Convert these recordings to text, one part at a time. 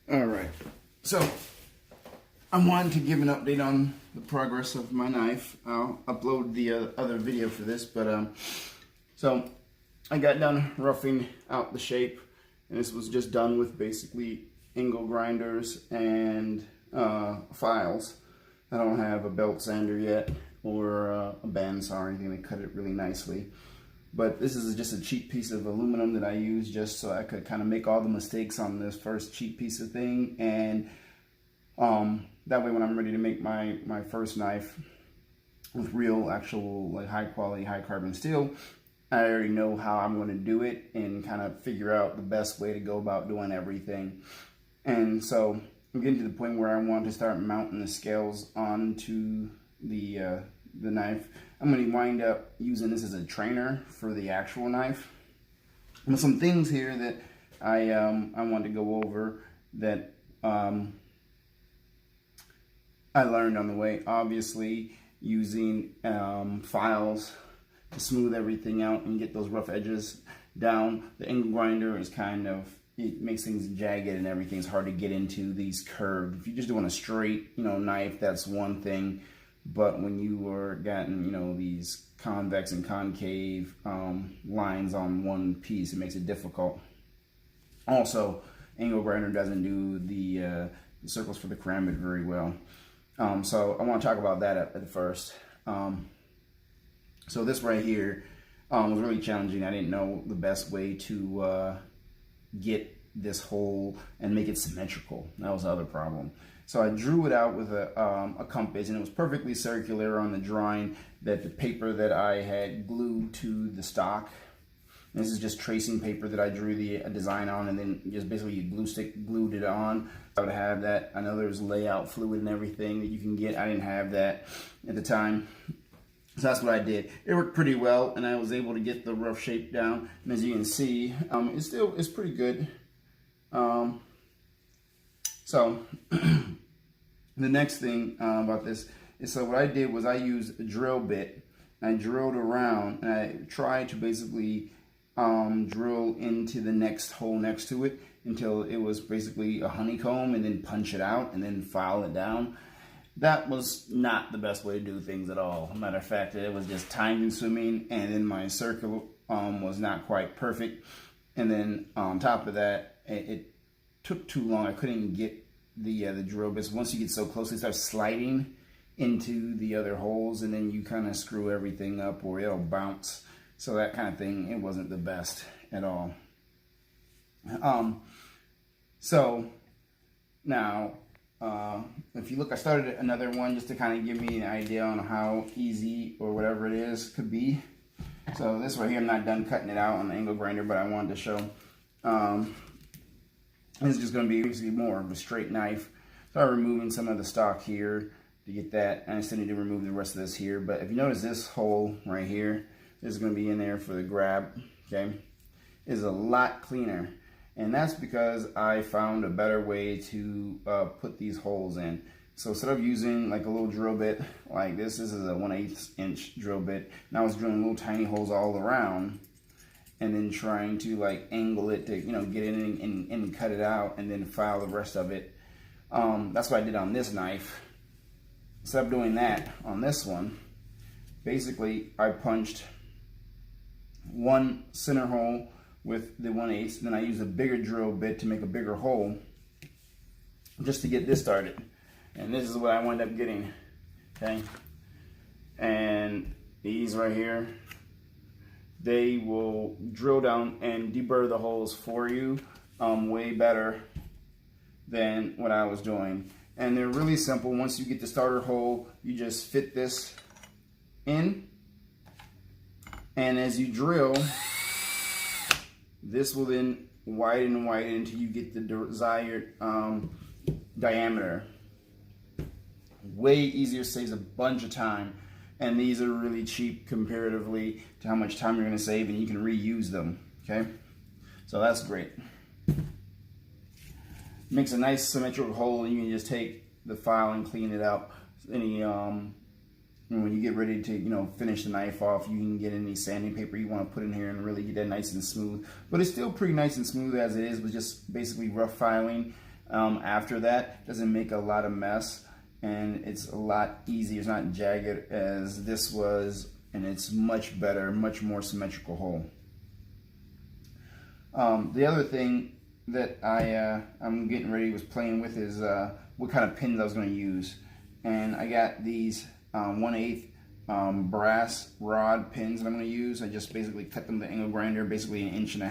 Alright, so I wanted to give an update on the progress of my knife. I'll upload the other video for this, but so I got done roughing out the shape, and this was just done with basically angle grinders and files. I don't have a belt sander yet or a bandsaw or anything to cut it really nicely. But this is just a cheap piece of aluminum that I use just so I could kind of make all the mistakes on this first cheap piece of thing. And that way when I'm ready to make my first knife with real, actual, like high quality, high carbon steel, I already know how I'm going to do it and kind of figure out the best way to go about doing everything. And so I'm getting to the point where I want to start mounting the scales onto the knife. I'm going to wind up using this as a trainer for the actual knife. And some things here that I want to go over that I learned on the way. Obviously, using files to smooth everything out and get those rough edges down. The angle grinder is kind of, it makes things jagged and everything's hard to get into these curved. If you're just doing a straight, knife, that's one thing. But when you are getting, these convex and concave lines on one piece, it makes it difficult. Also, angle grinder doesn't do the circles for the karambit very well. So I want to talk about that at first. So this right here was really challenging. I didn't know the best way to get this hole and make it symmetrical. That was the other problem. So I drew it out with a compass, and it was perfectly circular on the drawing, that the paper that I had glued to the stock. And this is just tracing paper that I drew the design on, and then just basically glued it on. I would have that. I know there's layout fluid and everything that you can get. I didn't have that at the time. So that's what I did. It worked pretty well, and I was able to get the rough shape down. And as you can see, it's pretty good. So the next thing about this is, so what I did was I used a drill bit. I drilled around, and I tried to basically drill into the next hole next to it until it was basically a honeycomb, and then punch it out and then file it down. That was not the best way to do things at all. Matter of fact, it was just time consuming, and then my circle was not quite perfect. And then on top of that, it took too long. I couldn't get the drill bits. Once you get so close, it starts sliding into the other holes, and then you kind of screw everything up, or it'll bounce. So that kind of thing, it wasn't the best at all. So now, if you look, I started another one just to kind of give me an idea on how easy or whatever it is could be. So this right here, I'm not done cutting it out on the angle grinder, but I wanted to show. This is just going to be basically more of a straight knife. So I'm removing some of the stock here to get that, and I still need to remove the rest of this here. But if you notice, this hole right here, this is going to be in there for the grab, okay, is a lot cleaner. And that's because I found a better way to put these holes in. So instead of using like a little drill bit like this is a 1/8 inch drill bit. And I was drilling little tiny holes all around, and then trying to like angle it to get in and cut it out, and then file the rest of it. That's what I did on this knife. Instead of doing that on this one, basically I punched one center hole with the 1/8, and then I used a bigger drill bit to make a bigger hole just to get this started. And this is what I wound up getting, okay? And these right here, they will drill down and deburr the holes for you way better than what I was doing. And they're really simple. Once you get the starter hole, you just fit this in, and as you drill, this will then widen and widen until you get the desired diameter. Way easier, saves a bunch of time, and these are really cheap comparatively to how much time you're going to save, and you can reuse them, okay? So that's great. Makes a nice symmetrical hole, and you can just take the file and clean it up. When you get ready to, finish the knife off, you can get any sanding paper you want to put in here and really get that nice and smooth. But it's still pretty nice and smooth as it is, with just basically rough filing. after that. Doesn't make a lot of mess, and it's a lot easier. It's not jagged as this was, and it's much better, much more symmetrical hole. The other thing that I'm getting ready was playing with is what kind of pins I was going to use, and I got these 1/8 brass rod pins that I'm going to use. I just basically cut them with the angle grinder, basically 1.5 inches.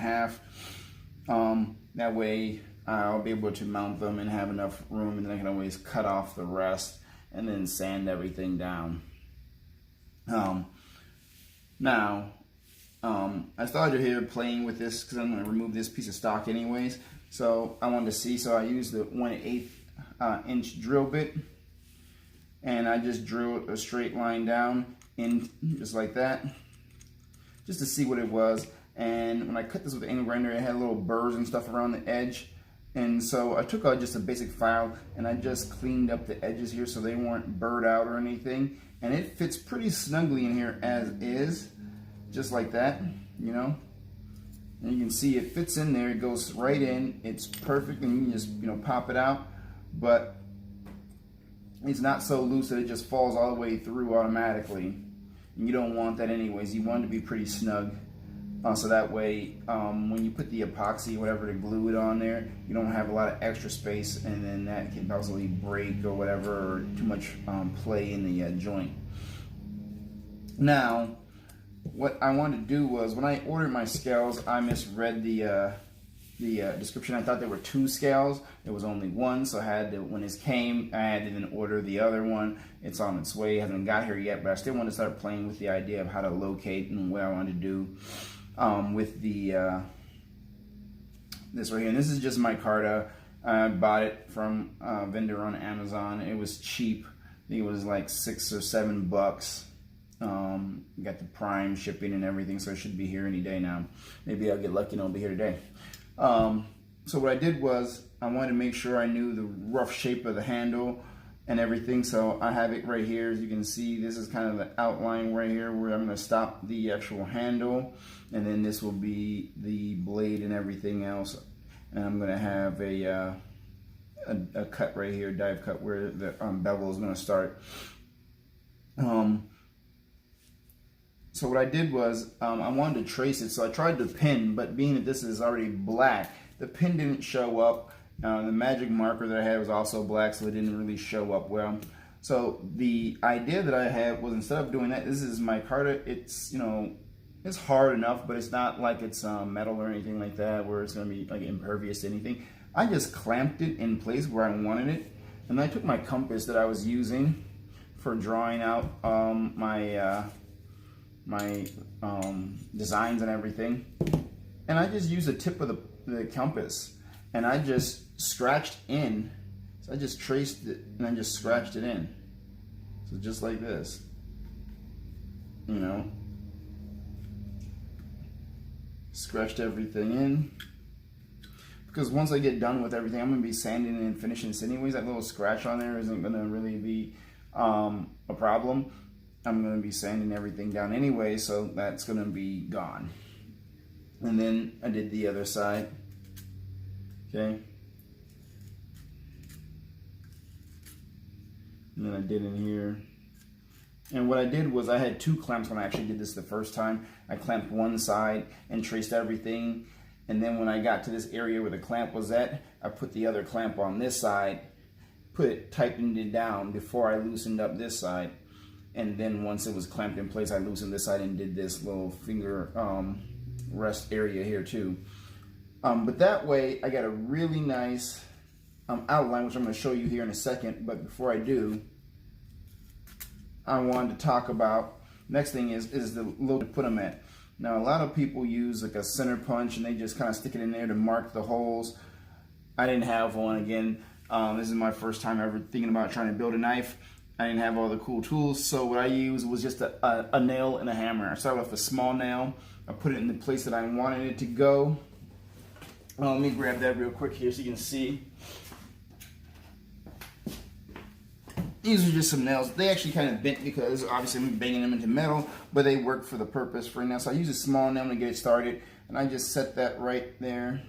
That way I'll be able to mount them and have enough room, and then I can always cut off the rest and then sand everything down. Now I started here playing with this because I'm going to remove this piece of stock anyways. So I wanted to see, so I used the 1/8 inch drill bit, and I just drilled a straight line down in just like that, just to see what it was. And when I cut this with the angle grinder, it had little burrs and stuff around the edge. And so I took out just a basic file and I just cleaned up the edges here so they weren't burred out or anything. And it fits pretty snugly in here as is, just like that, you know. And you can see it fits in there, it goes right in, it's perfect, and you can just, you know, pop it out. But it's not so loose that it just falls all the way through automatically. And you don't want that anyways. You want it to be pretty snug. So that way, when you put the epoxy or whatever to glue it on there, you don't have a lot of extra space, and then that can possibly break or whatever, or too much play in the joint. Now, what I wanted to do was, when I ordered my scales, I misread the description. I thought there were 2 scales. There was only 1, so I had to, when it came, I had to then order the other one. It's on its way. It hasn't got here yet, but I still want to start playing with the idea of how to locate and what I want to do with the this right here. And this is just micarta. I bought it from a vendor on Amazon. It was cheap. I think it was like $6 or $7. Got the prime shipping and everything, so it should be here any day now. Maybe I'll get lucky and it'll be here today. So what I did was, I wanted to make sure I knew the rough shape of the handle and everything. So I have it right here. As you can see, this is kind of the outline right here where I'm going to stop the actual handle, and then this will be the blade and everything else. And I'm going to have a cut right here, dive cut, where the bevel is going to start. So what I did was, I wanted to trace it, so I tried to pin, but being that this is already black, the pin didn't show up. The magic marker that I had was also black, so it didn't really show up well. So the idea that I had was, instead of doing that, this is micarta. It's, you know, it's hard enough, but it's not like it's metal or anything like that, where it's going to be like impervious to anything. I just clamped it in place where I wanted it, and I took my compass that I was using for drawing out my designs and everything, and I just used the tip of the compass, and I just scratched in. So I just traced it and I just scratched it in. So just like this, you know, scratched everything in. Because once I get done with everything, I'm going to be sanding and finishing this anyways. That little scratch on there isn't going to really be a problem. I'm going to be sanding everything down anyway, so that's going to be gone. And then I did the other side. Okay. And then I did in here. And what I did was, I had 2 clamps when I actually did this the first time. I clamped one side and traced everything. And then when I got to this area where the clamp was at, I put the other clamp on this side, tightened it down before I loosened up this side. And then once it was clamped in place, I loosened this side and did this little finger rest area here too. But that way, I got a really nice outline, which I'm going to show you here in a second. But before I do, I wanted to talk about, next thing is the load to put them at. Now, a lot of people use like a center punch, and they just kind of stick it in there to mark the holes. I didn't have one. Again, this is my first time ever thinking about trying to build a knife. I didn't have all the cool tools, so what I used was just a nail and a hammer. I started with a small nail. I put it in the place that I wanted it to go. Let me grab that real quick here so you can see. These are just some nails. They actually kind of bent because obviously I'm banging them into metal, but they work for the purpose for now. So I use a small nail to get it started, and I just set that right there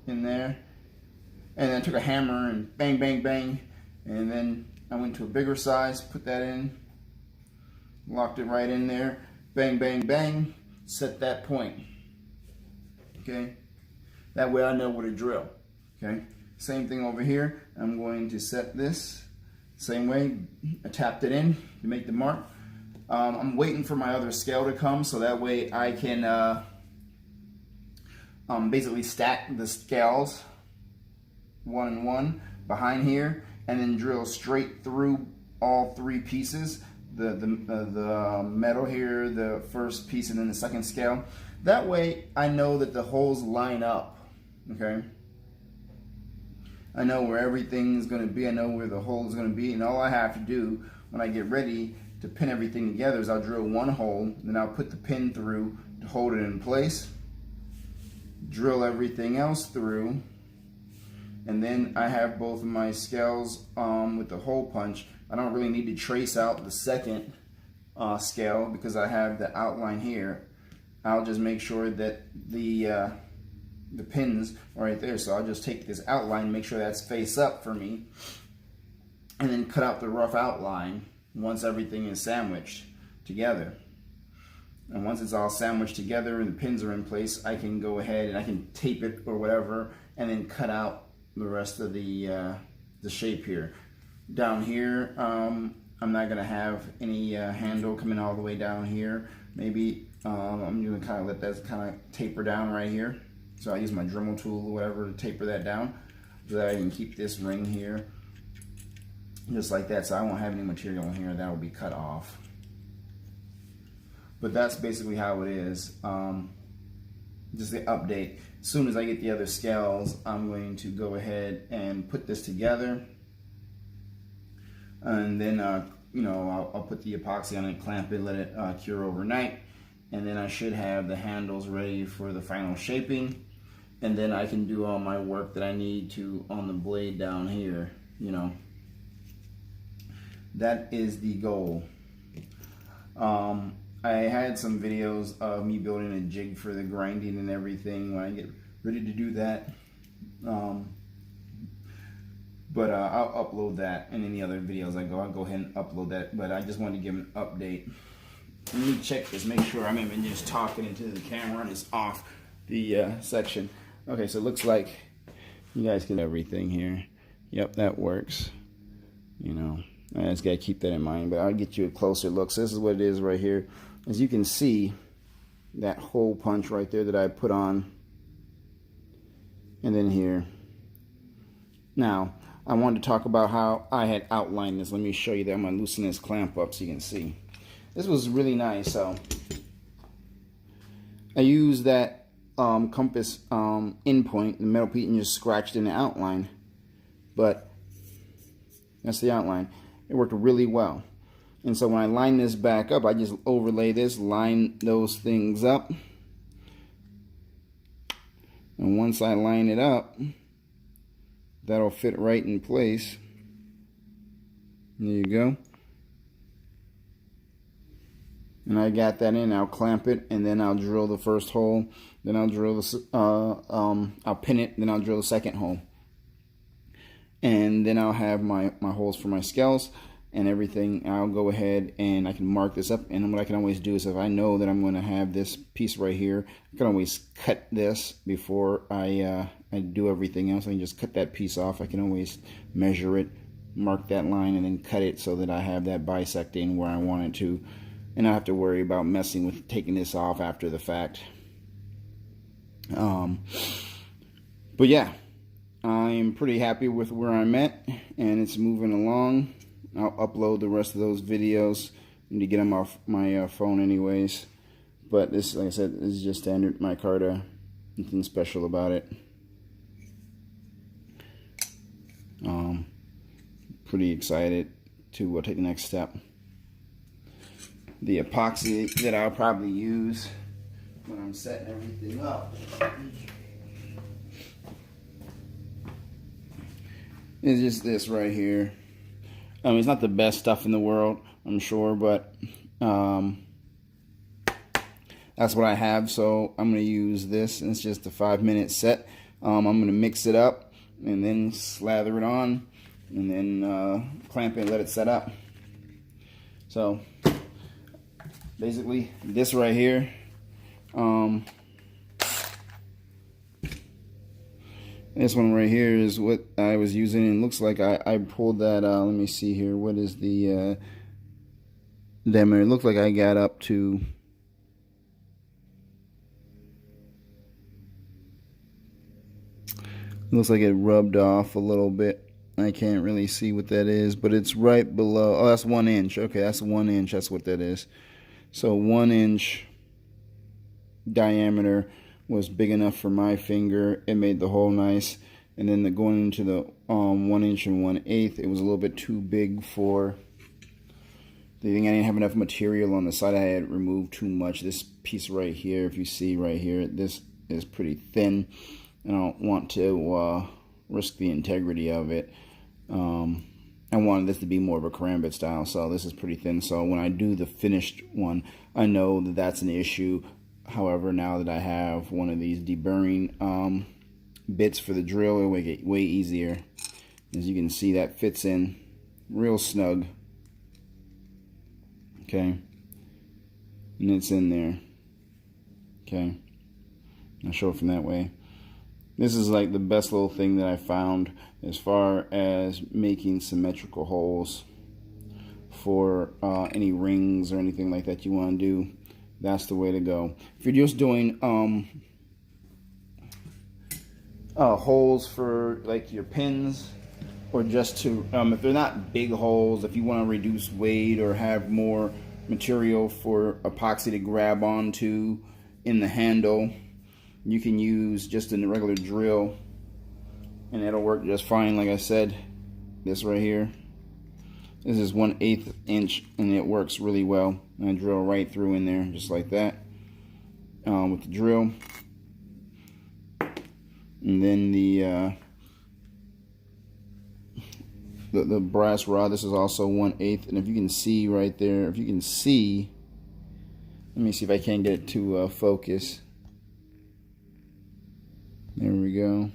in there. And then I took a hammer and bang, bang, bang. And then I went to a bigger size, put that in, locked it right in there. Bang, bang, bang. Set that point. Okay. That way I know where to drill. Okay. Same thing over here. I'm going to set this same way. I tapped it in to make the mark. I'm waiting for my other scale to come so that way I can basically stack the scales one and one behind here, and then drill straight through all three pieces. The metal here, the first piece, and then the second scale. That way I know that the holes line up. Okay. I know where everything's going to be. I know where the hole is going to be, and all I have to do when I get ready to pin everything together is I'll drill one hole, then I'll put the pin through to hold it in place, drill everything else through, and then I have both of my scales with the hole punch. I don't really need to trace out the second scale because I have the outline here. I'll just make sure that the pins are right there. So I'll just take this outline, make sure that's face up for me, and then cut out the rough outline once everything is sandwiched together. And once it's all sandwiched together and the pins are in place, I can go ahead and I can tape it or whatever, and then cut out the rest of the shape here. Down here, I'm not gonna have any handle coming all the way down here. Maybe I'm gonna kind of let that kind of taper down right here. So I use my Dremel tool or whatever to taper that down so that I can keep this ring here just like that. So I won't have any material in here that will be cut off. But that's basically how it is. Just the update. As soon as I get the other scales, I'm going to go ahead and put this together, and then you know, I'll put the epoxy on it, clamp it, let it cure overnight, and then I should have the handles ready for the final shaping, and then I can do all my work that I need to on the blade down here. You know, that is the goal. I had some videos of me building a jig for the grinding and everything when I get ready to do that. But I'll upload that, and any other videos I'll go ahead and upload that. But I just wanted to give an update. Let me check this, make sure I'm even just talking into the camera and it's off the section. Okay, so it looks like you guys can everything here. Yep, that works. You know, I just gotta keep that in mind. But I'll get you a closer look. So this is what it is right here. As you can see, that hole punch right there that I put on, and then here. Now, I wanted to talk about how I had outlined this. Let me show you that. I'm going to loosen this clamp up so you can see. This was really nice. So I used that compass end point, the metal piece, and just scratched in the outline. But that's the outline. It worked really well. And so when I line this back up, I just overlay this, line those things up. And once I line it up, that'll fit right in place. There you go. And I got that in. I'll clamp it, and then I'll drill the first hole. Then I'll drill the I'll pin it. Then I'll drill the second hole. And then I'll have my holes for my scales and everything. I'll go ahead and I can mark this up. And what I can always do is, if I know that I'm going to have this piece right here, I can always cut this before I do everything else. I can just cut that piece off. I can always measure it, mark that line, and then cut it so that I have that bisecting where I want it to, and I don't have to worry about messing with taking this off after the fact. But yeah, I'm pretty happy with where I'm at, and it's moving along. I'll upload the rest of those videos. I need to get them off my phone anyways. But this, like I said, this is just standard micarta. Nothing special about it. Pretty excited to take the next step. The epoxy that I'll probably use when I'm setting everything up is just this right here. I mean, it's not the best stuff in the world, I'm sure, but that's what I have, so I'm going to use this, and it's just a 5-minute set. I'm going to mix it up, and then slather it on, and then clamp it and let it set up. So basically this right here, this one right here is what I was using, and it looks like I pulled that, let me see here, what is the diameter? It looked like I got up to, looks like it rubbed off a little bit. I can't really see what that is, but it's right below. Oh, that's 1 inch. Okay, that's 1 inch. That's what that is. So 1 inch diameter was big enough for my finger. It made the hole nice. And then going into the 1 inch and 1/8, it was a little bit too big for the thing. I didn't have enough material on the side. I had removed too much. This piece right here, if you see right here, this is pretty thin. I don't want to risk the integrity of it. I wanted this to be more of a karambit style, so this is pretty thin. So when I do the finished one, I know that that's an issue. However, now that I have one of these deburring bits for the drill, it'll make it way easier. As you can see, that fits in real snug. Okay, and it's in there. Okay, I'll show it from that way. This is like the best little thing that I found as far as making symmetrical holes for any rings or anything like that you want to do. That's the way to go. If you're just doing holes for like your pins, or just to, if they're not big holes, if you want to reduce weight or have more material for epoxy to grab onto in the handle, you can use just a regular drill and it'll work just fine. Like I said, this right here, this is 1/8 inch and it works really well. And I drill right through in there just like that with the drill. And then the brass rod, this is also 1/8, and if you can see right there, if you can see, let me see if I can get it to focus. There we go.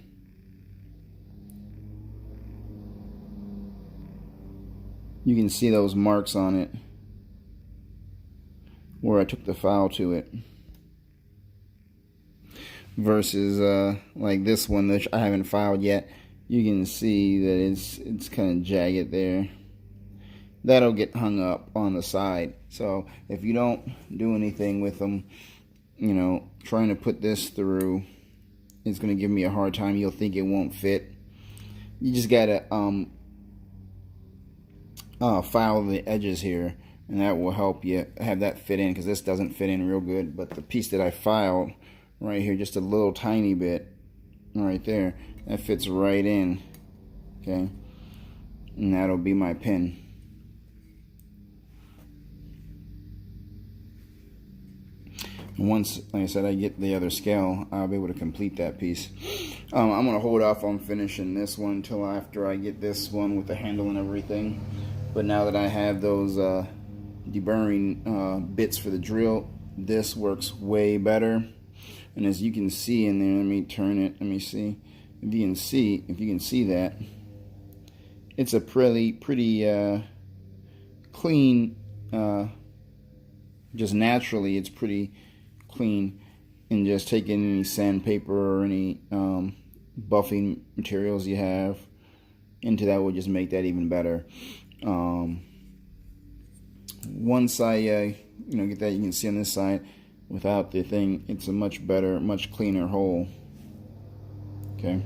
You can see those marks on it where I took the file to it, versus like this one that I haven't filed yet. You can see that it's kind of jagged there. That'll get hung up on the side. So if you don't do anything with them, you know, trying to put this through, it's going to give me a hard time. You'll think it won't fit. You just gotta file the edges here, and that will help you have that fit in, because this doesn't fit in real good. But the piece that I filed right here, just a little tiny bit right there, that fits right in. Okay, and that'll be my pin. And once, like I said, I get the other scale, I'll be able to complete that piece. I'm going to hold off on finishing this one until after I get this one with the handle and everything. But now that I have those deburring bits for the drill, this works way better. And as you can see in there, let me turn it, let me see. If you can see that, it's a pretty clean, just naturally it's pretty clean, and just taking any sandpaper or any buffing materials you have into that will just make that even better. Once I get that, you can see on this side without the thing, it's a much better, much cleaner hole. Okay,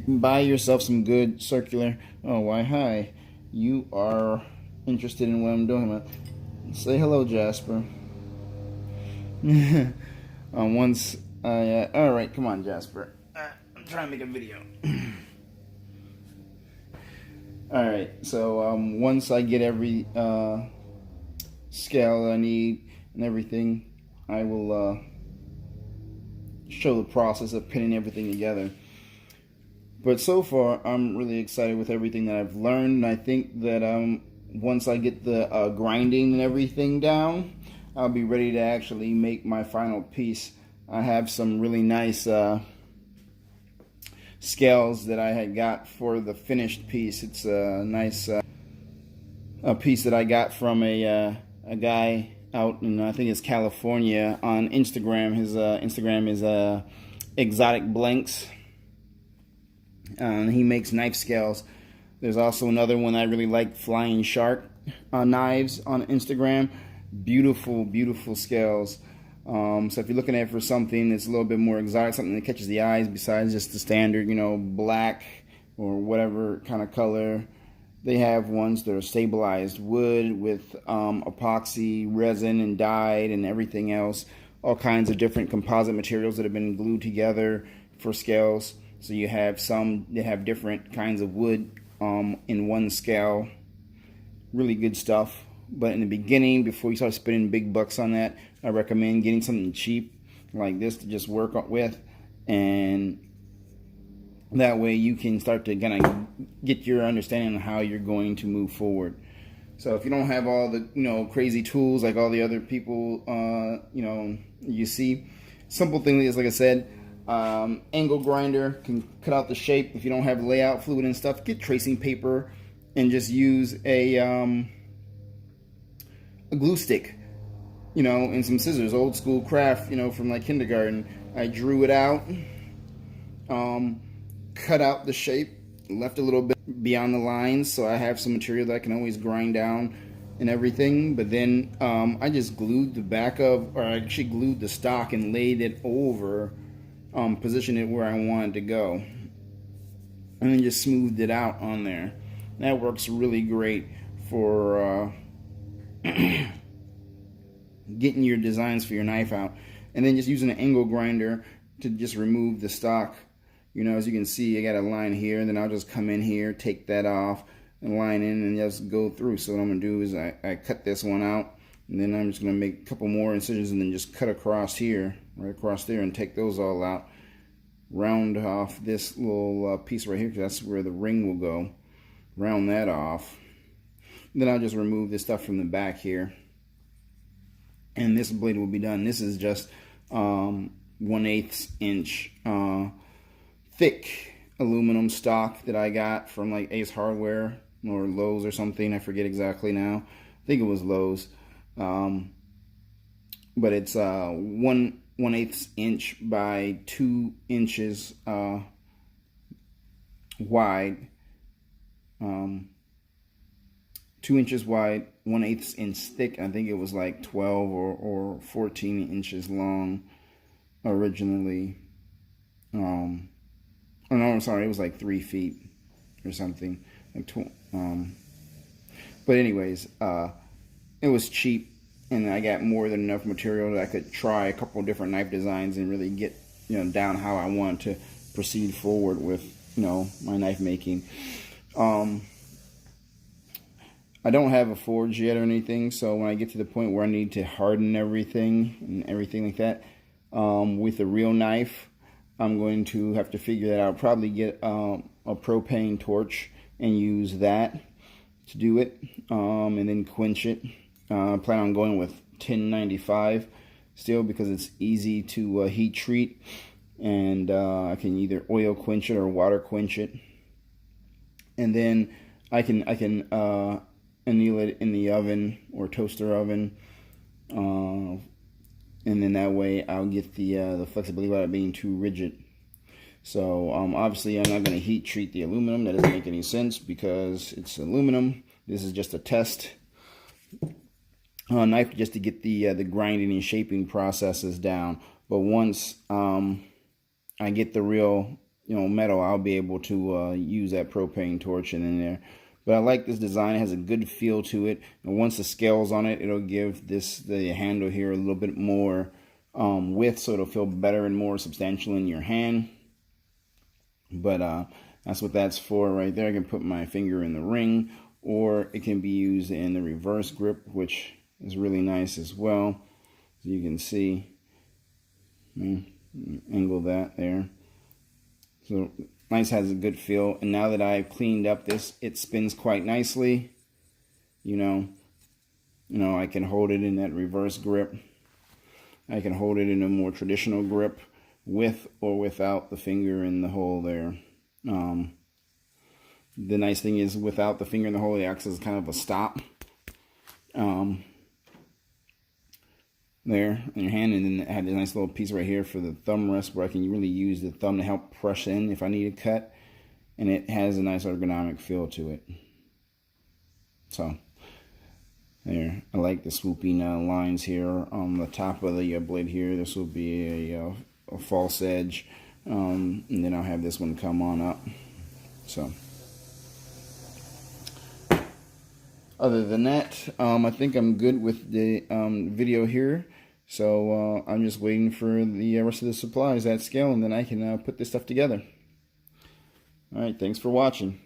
buy yourself some good circular. Oh, why hi, you are interested in what I'm doing. Say hello, Jasper. Once I all right, come on, Jasper, I'm trying to make a video. All right, so once I get every scale that I need and everything, I will show the process of pinning everything together. But so far, I'm really excited with everything that I've learned, and I think that once I get the grinding and everything down, I'll be ready to actually make my final piece. I have some really nice scales that I had got for the finished piece. It's a nice a piece that I got from a guy out in, I think it's California, on Instagram. His Instagram is Exotic Blanks. He makes knife scales. There's also another one I really like, Flying Shark knives on Instagram. Beautiful, beautiful scales. So if you're looking at for something that's a little bit more exotic, something that catches the eyes besides just the standard, you know, black or whatever kind of color, they have ones that are stabilized wood with epoxy resin and dyed and everything else. All kinds of different composite materials that have been glued together for scales. So you have some that have different kinds of wood in one scale. Really good stuff. But in the beginning, before you start spending big bucks on that, I recommend getting something cheap like this to just work with, and that way you can start to kind of get your understanding of how you're going to move forward. So if you don't have all the, you know, crazy tools like all the other people, you know, you see, simple thing is, like I said, angle grinder can cut out the shape. If you don't have layout fluid and stuff, get tracing paper and just use a glue stick, you know, and some scissors, old school craft, you know, from like kindergarten. I drew it out, cut out the shape, left a little bit beyond the lines, so I have some material that I can always grind down and everything. But then I just glued the back of, or I actually glued the stock and laid it over, positioned it where I wanted to go, and then just smoothed it out on there. That works really great for getting your designs for your knife out. And then just using an angle grinder to just remove the stock. You know, as you can see, I got a line here, and then I'll just come in here, take that off, and line in, and just go through. So what I'm going to do is I cut this one out, and then I'm just going to make a couple more incisions, and then just cut across here, right across there, and take those all out. Round off this little piece right here, because that's where the ring will go. Round that off. Then I'll just remove this stuff from the back here, and this blade will be done. This is just 1/8 inch thick aluminum stock that I got from like Ace Hardware or Lowe's or something. I forget exactly now. I think it was Lowe's. But it's 1/8 inch by 2 inches wide. 2 inches wide, 1/8 inch thick. I think it was like 12 or 14 inches long originally. Oh no, I'm sorry, it was like 3 feet or something. Like but anyways, it was cheap, and I got more than enough material that I could try a couple of different knife designs and really get, you know, down how I want to proceed forward with, you know, my knife making. I don't have a forge yet or anything, so when I get to the point where I need to harden everything and everything like that, with a real knife, I'm going to have to figure that out. Probably get a propane torch and use that to do it, and then quench it. I plan on going with 1095 still, because it's easy to heat treat, and I can either oil quench it or water quench it, and then I can anneal it in the oven or toaster oven, and then that way I'll get the flexibility without it being too rigid. So obviously I'm not going to heat treat the aluminum. That doesn't make any sense because it's aluminum. This is just a test knife just to get the grinding and shaping processes down. But once I get the real, you know, metal, I'll be able to use that propane torch in there. But I like this design. It has a good feel to it. And once the scale's on it, it'll give the handle here a little bit more width, so it'll feel better and more substantial in your hand. But that's what that's for right there. I can put my finger in the ring, or it can be used in the reverse grip, which is really nice as well. As you can see, angle that there. So nice, has a good feel. And now that I've cleaned up this, it spins quite nicely. You know, I can hold it in that reverse grip. I can hold it in a more traditional grip with or without the finger in the hole there. The nice thing is without the finger in the hole, it acts as kind of a stop. There in your hand, and then it had a nice little piece right here for the thumb rest where I can really use the thumb to help press in if I need a cut, and it has a nice ergonomic feel to it. So there, I like the swooping lines here on the top of the blade here. This will be a false edge, and then I'll have this one come on up. So other than that, I think I'm good with the video here. So I'm just waiting for the rest of the supplies at scale, and then I can put this stuff together. Alright, thanks for watching.